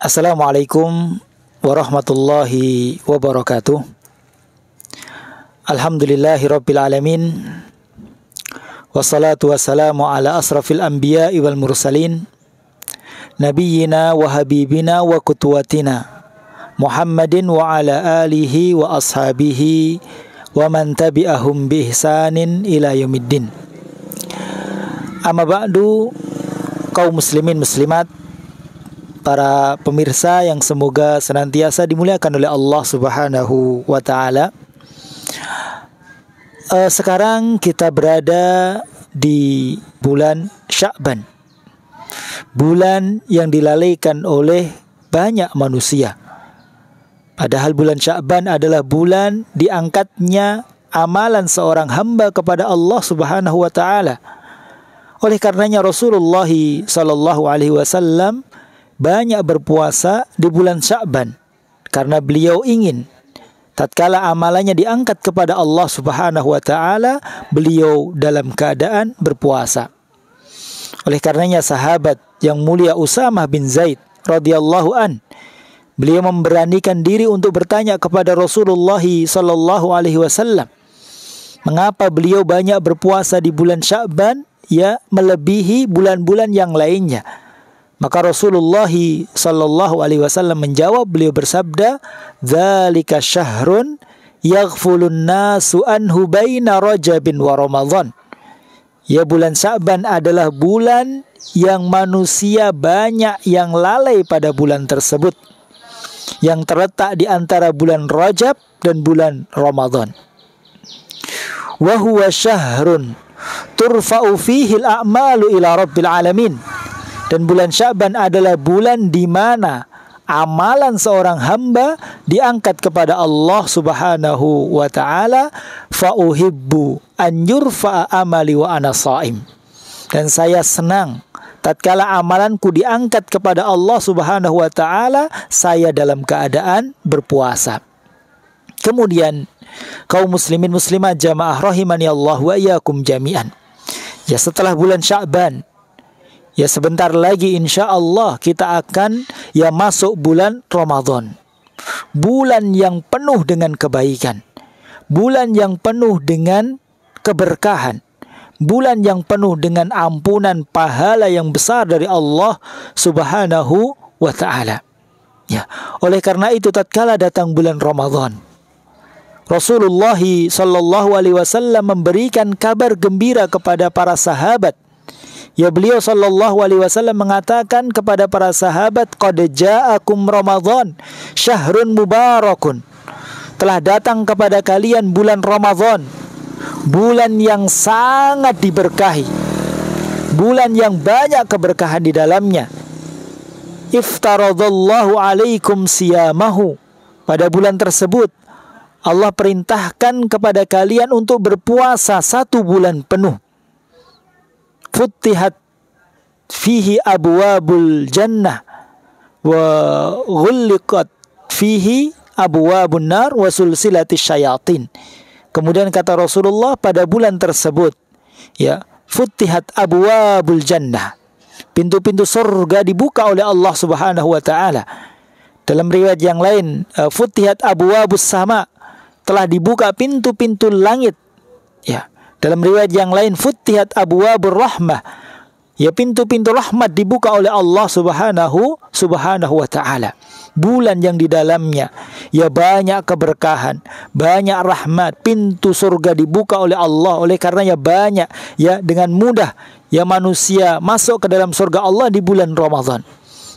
Assalamualaikum warahmatullahi wabarakatuh. Alhamdulillahi rabbil alamin. Wassalatu wassalamu ala asrafil anbiya'i wal mursalin, nabiyyina wa habibina wa qudwatina Muhammadin wa ala alihi wa ashabihi wa man tabi'ahum bi ihsanin ila yaumiddin. Amma ba'du, kaum muslimin muslimat, para pemirsa yang semoga senantiasa dimuliakan oleh Allah Subhanahu wa Ta'ala. Sekarang kita berada di bulan Sya'ban, bulan yang dilalaikan oleh banyak manusia. Padahal bulan Sya'ban adalah bulan diangkatnya amalan seorang hamba kepada Allah Subhanahu wa Ta'ala. Oleh karenanya Rasulullah sallallahu alaihi wasallam banyak berpuasa di bulan Sya'ban karena beliau ingin tatkala amalannya diangkat kepada Allah Subhanahu wa Ta'ala, beliau dalam keadaan berpuasa. Oleh karenanya sahabat yang mulia Usamah bin Zaid radhiyallahu an, beliau memberanikan diri untuk bertanya kepada Rasulullah sallallahu alaihi wasallam, mengapa beliau banyak berpuasa di bulan Sya'ban ya melebihi bulan-bulan yang lainnya. Maka Rasulullah sallallahu alaihi wasallam menjawab, beliau bersabda, "Dzalika syahrun yaghfulun nasu anhu baina Rajabin wa Ramadan." Ya, bulan Sya'ban adalah bulan yang manusia banyak yang lalai pada bulan tersebut, yang terletak di antara bulan Rajab dan bulan Ramadan. Wa huwa syahrun turfa'u fihi al-a'malu ila rabbil alamin. Dan bulan Sya'ban adalah bulan di mana amalan seorang hamba diangkat kepada Allah Subhanahu wa Ta'ala. Fa uhibbu an yurfa'a amali wa ana sha'im. Dan saya senang tatkala amalanku diangkat kepada Allah Subhanahu wa Ta'ala, saya dalam keadaan berpuasa. Kemudian kaum muslimin muslimat jamaah rahimani Allah wa iyyakum jami'an. Ya, setelah bulan Sya'ban, ya sebentar lagi insya Allah kita akan masuk bulan Ramadan. Bulan yang penuh dengan kebaikan, bulan yang penuh dengan keberkahan, bulan yang penuh dengan ampunan pahala yang besar dari Allah Subhanahu wa Ta'ala. Ya, oleh karena itu tatkala datang bulan Ramadan, Rasulullah sallallahu alaihi wasallam memberikan kabar gembira kepada para sahabat. Ya, beliau sallallahu alaihi wasallam mengatakan kepada para sahabat, "Qad ja'akum Ramadan, syahrun mubarakun." Telah datang kepada kalian bulan Ramadan, bulan yang sangat diberkahi, bulan yang banyak keberkahan di dalamnya. Iftaradallahu alaikum siyamahu. Pada bulan tersebut Allah perintahkan kepada kalian untuk berpuasa 1 bulan penuh. Futtihat fihi abwabul jannah wa ghulliqat fihi abwabun nar wa sulsilatis syayatin. Kemudian kata Rasulullah, pada bulan tersebut ya, futtihat abwabul jannah, pintu-pintu surga dibuka oleh Allah Subhanahu wa Ta'ala. Dalam riwayat yang lain, futtihat abwabus sama, telah dibuka pintu-pintu langit. Ya, dalam riwayat yang lain, futtihat abwabur rahmah, ya pintu-pintu rahmat dibuka oleh Allah Subhanahu wa Ta'ala. Bulan yang di dalamnya ya banyak keberkahan, banyak rahmat, pintu surga dibuka oleh Allah. Oleh karenanya banyak ya dengan mudah ya manusia masuk ke dalam surga Allah di bulan Ramadan.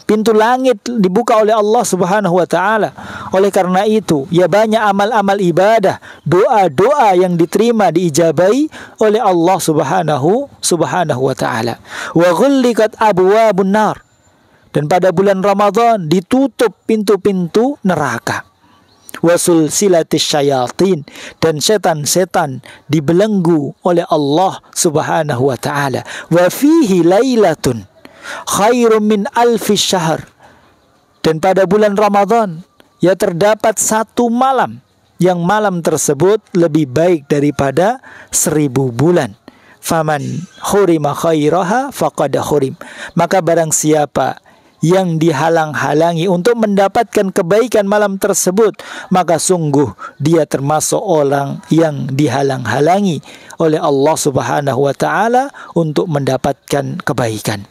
Pintu langit dibuka oleh Allah Subhanahu wa Ta'ala. Oleh karena itu, ya banyak amal-amal ibadah, doa-doa yang diterima, diijabai oleh Allah Subhanahu wa Ta'ala. Wa ghulliqat abwabun nar. Dan pada bulan Ramadan ditutup pintu-pintu neraka. Wa sulsilatis syayatin. Dan setan-setan dibelenggu oleh Allah Subhanahu wa Ta'ala. Wa fihi lailatun khairum min alfi syahr. Dan pada bulan Ramadan ya terdapat 1 malam, yang malam tersebut lebih baik daripada 1000 bulan. Faman hurima khairaha faqad hurim. Maka barang siapa yang dihalang-halangi untuk mendapatkan kebaikan malam tersebut, maka sungguh dia termasuk orang yang dihalang-halangi oleh Allah Subhanahu wa taala untuk mendapatkan kebaikan.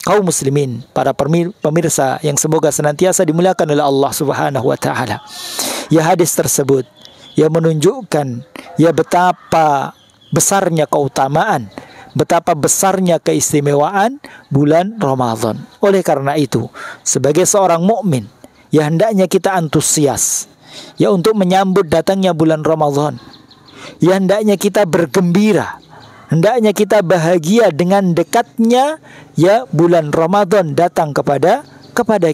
Kaum muslimin, para pemirsa yang semoga senantiasa dimuliakan oleh Allah Subhanahu wa taala. Ya, hadis tersebut ya menunjukkan ya betapa besarnya keutamaan, betapa besarnya keistimewaan bulan Ramadan. Oleh karena itu, sebagai seorang mukmin, ya hendaknya kita antusias ya untuk menyambut datangnya bulan Ramadan. Ya hendaknya kita bergembira, hendaknya kita bahagia dengan dekatnya ya bulan Ramadan datang kepada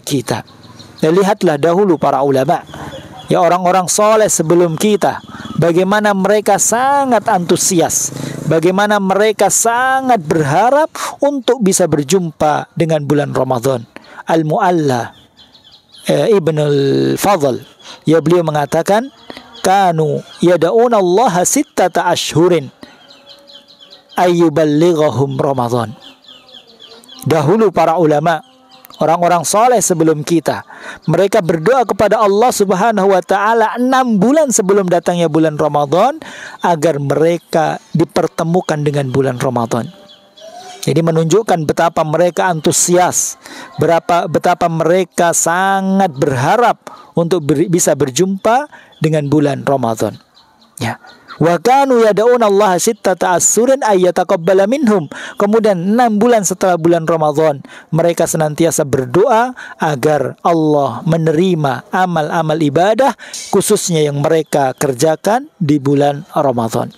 kita. Ya, lihatlah dahulu para ulama, ya orang-orang soleh sebelum kita, bagaimana mereka sangat antusias, bagaimana mereka sangat berharap untuk bisa berjumpa dengan bulan Ramadan. Al-Mu'alla Ibn al-Fadl, ya beliau mengatakan, kanu yada'una Allah sittata ashhurin ayyuballighahum Ramadan. Dahulu para ulama, orang-orang soleh sebelum kita, mereka berdoa kepada Allah Subhanahu wa taala 6 bulan sebelum datangnya bulan Ramadan agar mereka dipertemukan dengan bulan Ramadan. Jadi menunjukkan betapa mereka antusias, betapa mereka sangat berharap untuk bisa berjumpa dengan bulan Ramadan. Ya. Wa kanu yad'una Allah sittata ashhurin ayyataqabbala minhum. Kemudian 6 bulan setelah bulan Ramadan, mereka senantiasa berdoa agar Allah menerima amal-amal ibadah khususnya yang mereka kerjakan di bulan Ramadan.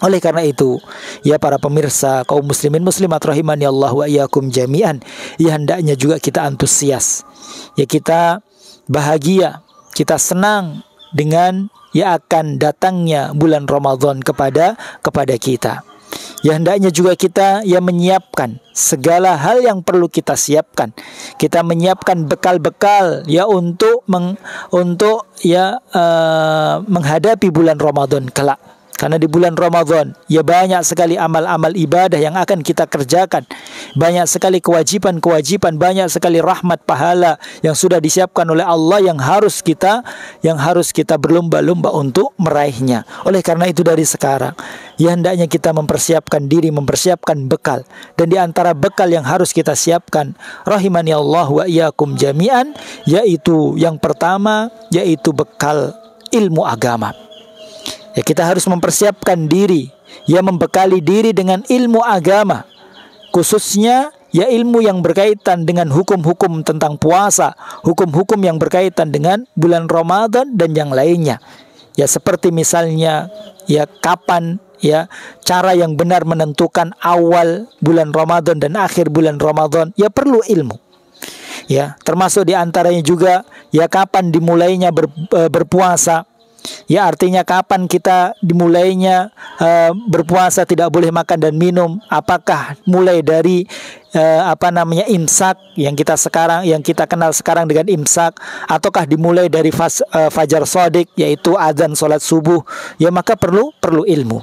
Oleh karena itu, ya para pemirsa, kaum muslimin muslimat rahimani Allah wa iyyakum jami'an, ya hendaknya juga kita antusias. Ya kita bahagia, kita senang dengan ya akan datangnya bulan Ramadan kepada kita. Ya hendaknya juga kita ya menyiapkan segala hal yang perlu kita siapkan. Kita menyiapkan bekal-bekal ya untuk menghadapi bulan Ramadan kelak. Karena di bulan Ramadan ya banyak sekali amal-amal ibadah yang akan kita kerjakan. Banyak sekali kewajiban-kewajiban, banyak sekali rahmat pahala yang sudah disiapkan oleh Allah yang harus kita berlomba-lomba untuk meraihnya. Oleh karena itu dari sekarang ya hendaknya kita mempersiapkan diri, mempersiapkan bekal. Dan di antara bekal yang harus kita siapkan, rahimani Allah wa iyyakum jami'an, yaitu yang pertama yaitu bekal ilmu agama. Ya kita harus mempersiapkan diri, ya membekali diri dengan ilmu agama, khususnya ya ilmu yang berkaitan dengan hukum-hukum tentang puasa, hukum-hukum yang berkaitan dengan bulan Ramadan dan yang lainnya. Ya seperti misalnya ya kapan ya cara yang benar menentukan awal bulan Ramadan dan akhir bulan Ramadan, ya perlu ilmu. Ya termasuk di antaranya juga ya kapan dimulainya berpuasa. Ya artinya kapan kita dimulainya berpuasa, tidak boleh makan dan minum. Apakah mulai dari imsak yang kita kenal sekarang dengan imsak, ataukah dimulai dari fajar shadiq yaitu azan salat subuh? Ya maka perlu ilmu.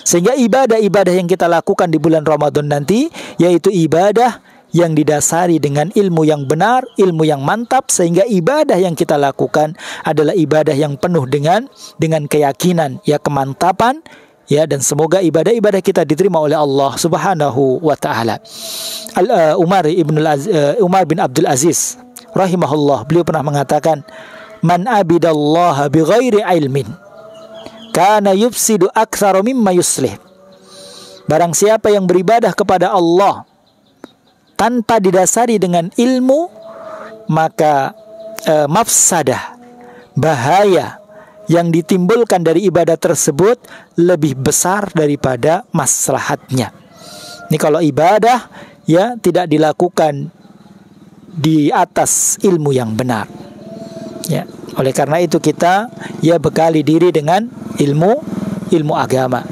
Sehingga ibadah-ibadah yang kita lakukan di bulan Ramadan nanti yaitu ibadah yang didasari dengan ilmu yang benar, ilmu yang mantap, sehingga ibadah yang kita lakukan adalah ibadah yang penuh dengan keyakinan, ya kemantapan, ya dan semoga ibadah-ibadah kita diterima oleh Allah Subhanahu wa taala. Umar bin Abdul Aziz rahimahullah, beliau pernah mengatakan, "Man abidallaha bighairi ilmin kana yufsidu aktsara mimma yuslih." Barang siapa yang beribadah kepada Allah tanpa didasari dengan ilmu, maka mafsadah, bahaya yang ditimbulkan dari ibadah tersebut lebih besar daripada maslahatnya. Ini kalau ibadah ya tidak dilakukan di atas ilmu yang benar. Ya, oleh karena itu kita ya bekali diri dengan ilmu agama.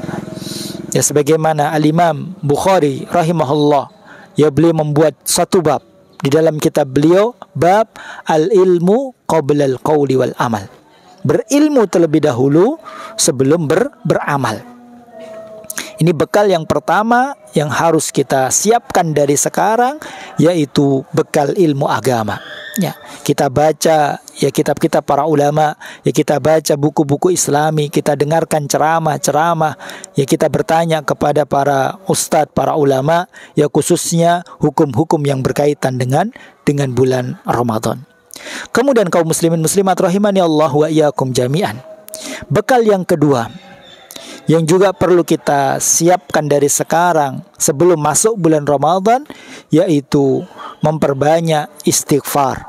Ya sebagaimana Al-Imam Bukhari rahimahullah, ya beliau membuat satu bab di dalam kitab beliau, bab al-ilmu qabla al-qawli wal amal. Berilmu terlebih dahulu sebelum beramal. Ini bekal yang pertama yang harus kita siapkan dari sekarang, yaitu bekal ilmu agama. Ya, kita baca ya kitab-kitab para ulama, ya kita baca buku-buku Islami, kita dengarkan ceramah-ceramah, ya kita bertanya kepada para ustadz, para ulama, ya khususnya hukum-hukum yang berkaitan dengan bulan Ramadan. Kemudian kaum muslimin muslimat rahimani Allah wa iyyakum jami'an. Bekal yang kedua yang juga perlu kita siapkan dari sekarang sebelum masuk bulan Ramadan, yaitu memperbanyak istighfar,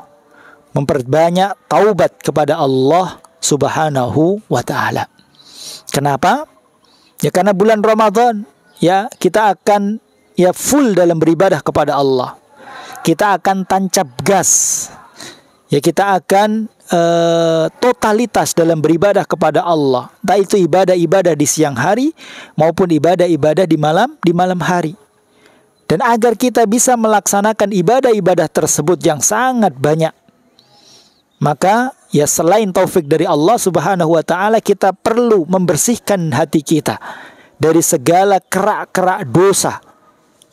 memperbanyak taubat kepada Allah Subhanahu wa ta'ala. Kenapa? Ya karena bulan Ramadan ya kita akan ya full dalam beribadah kepada Allah. Kita akan tancap gas. Ya kita akan totalitas dalam beribadah kepada Allah. Entah itu ibadah-ibadah di siang hari maupun ibadah-ibadah di malam hari. Dan agar kita bisa melaksanakan ibadah-ibadah tersebut yang sangat banyak, maka ya selain taufik dari Allah Subhanahu wa ta'ala, kita perlu membersihkan hati kita dari segala kerak-kerak dosa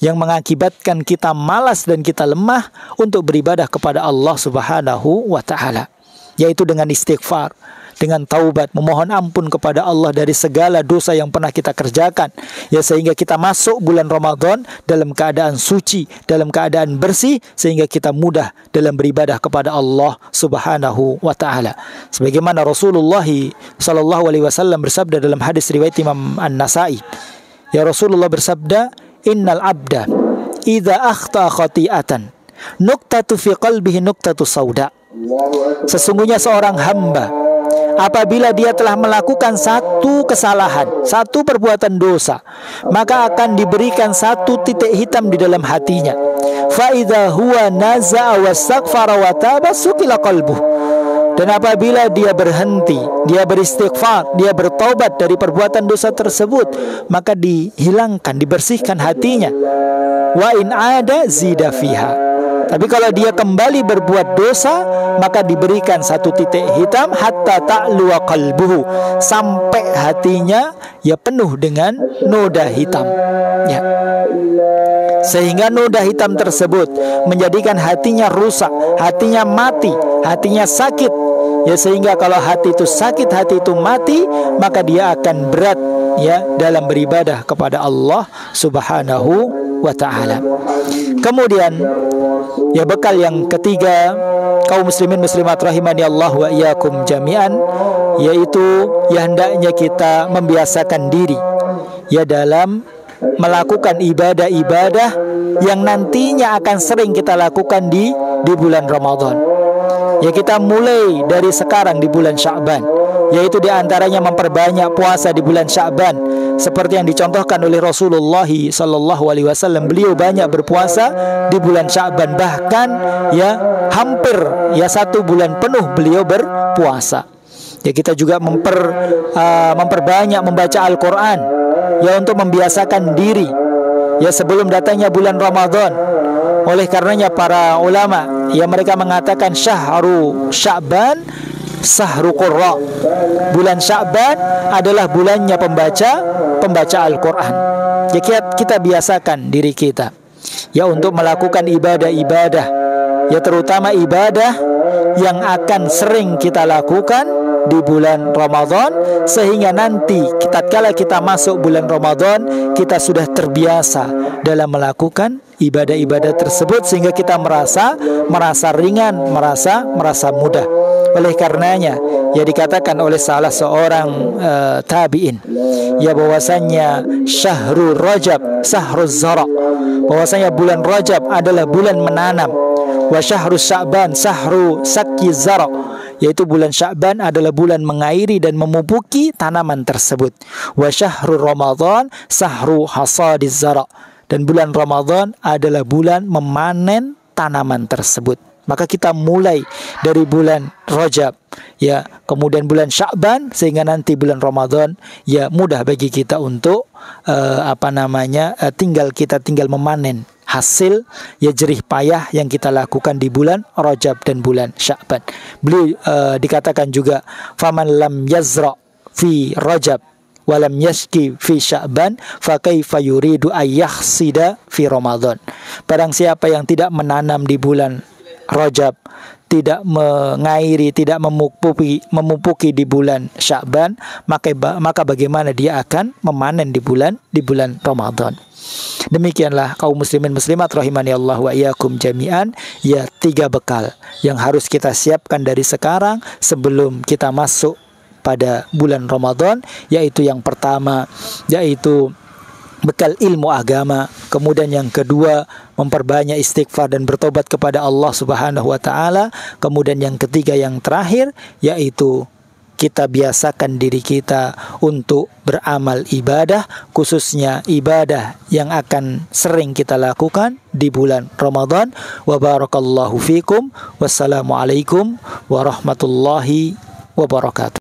yang mengakibatkan kita malas dan kita lemah untuk beribadah kepada Allah Subhanahu wa ta'ala, yaitu dengan istighfar, dengan taubat, memohon ampun kepada Allah dari segala dosa yang pernah kita kerjakan, ya sehingga kita masuk bulan Ramadan dalam keadaan suci, dalam keadaan bersih, sehingga kita mudah dalam beribadah kepada Allah Subhanahu wa ta'ala. Sebagaimana Rasulullah sallallahu alaihi wasallam bersabda dalam hadis riwayat Imam An-Nasa'i, ya Rasulullah bersabda, innal abda idza akhta khati'atan nuqtatu fi qalbihi nuqtatu sauda. Sesungguhnya seorang hamba apabila dia telah melakukan satu kesalahan, satu perbuatan dosa, maka akan diberikan satu titik hitam di dalam hatinya. Fa idza huwa naza'a wastaghfara wa taba sukila qalbuh. Dan apabila dia berhenti, dia beristighfar, dia bertobat dari perbuatan dosa tersebut, maka dihilangkan, dibersihkan hatinya. Wa in ada zida fiha. Tapi kalau dia kembali berbuat dosa, maka diberikan satu titik hitam hatta ta'luwa qalbuhu, sampai hatinya ya penuh dengan noda hitam. Ya. Sehingga noda hitam tersebut menjadikan hatinya rusak, hatinya mati, hatinya sakit. Ya sehingga kalau hati itu sakit, hati itu mati, maka dia akan berat ya dalam beribadah kepada Allah Subhanahu wa ta'ala. Kemudian ya bekal yang ketiga kaum muslimin muslimat rahimani Allah wa iyyakum jami'an, yaitu ya hendaknya kita membiasakan diri ya dalam melakukan ibadah-ibadah yang nantinya akan sering kita lakukan di bulan Ramadan. Ya kita mulai dari sekarang di bulan Sya'ban, yaitu diantaranya memperbanyak puasa di bulan Sya'ban, seperti yang dicontohkan oleh Rasulullah sallallahu alaihi wasallam. Beliau banyak berpuasa di bulan Sya'ban, bahkan ya hampir ya 1 bulan penuh beliau berpuasa. Ya kita juga memperbanyak membaca Al-Quran ya untuk membiasakan diri ya sebelum datangnya bulan Ramadan. Oleh karenanya para ulama ya mereka mengatakan syahru Sya'ban sahru qurra. Bulan Sya'ban adalah bulannya pembaca Al-Quran. Ya kita biasakan diri kita ya untuk melakukan ibadah-ibadah ya terutama ibadah yang akan sering kita lakukan di bulan Ramadan, sehingga nanti tatkala kita masuk bulan Ramadan kita sudah terbiasa dalam melakukan ibadah-ibadah tersebut, sehingga kita merasa ringan, merasa mudah. Oleh karenanya ya dikatakan oleh salah seorang tabi'in ya bahwasanya syahrul Rajab sahruz zara, bahwasanya bulan Rajab adalah bulan menanam, wa syahrus Sya'ban sahru sakyi zara, yaitu bulan Sya'ban adalah bulan mengairi dan memupuki tanaman tersebut. Wa syahrul Ramadan sahru hasadiz zara, dan bulan Ramadan adalah bulan memanen tanaman tersebut. Maka kita mulai dari bulan Rajab ya, kemudian bulan Sya'ban, sehingga nanti bulan Ramadan ya mudah bagi kita untuk tinggal memanen hasil ya jerih payah yang kita lakukan di bulan Rajab dan bulan Sya'ban. Beliau dikatakan juga faman lam yazra fi Rajab walam yashki fi Sya'ban fa kaifa yuridu ayyahsida fi Ramadan. Barang siapa yang tidak menanam di bulan Rajab, tidak mengairi, tidak memupuki di bulan Sya'ban, maka bagaimana dia akan memanen di bulan Ramadan. Demikianlah kaum muslimin muslimat rahimani Allah wa iyyakum jami'an, ya 3 bekal yang harus kita siapkan dari sekarang sebelum kita masuk pada bulan Ramadan, yaitu yang pertama yaitu bekal ilmu agama, kemudian yang kedua memperbanyak istighfar dan bertobat kepada Allah Subhanahu wa taala, kemudian yang ketiga yang terakhir yaitu kita biasakan diri kita untuk beramal ibadah, khususnya ibadah yang akan sering kita lakukan di bulan Ramadan. Wa barakallahu fikum. Wassalamualaikum warahmatullahi wabarakatuh.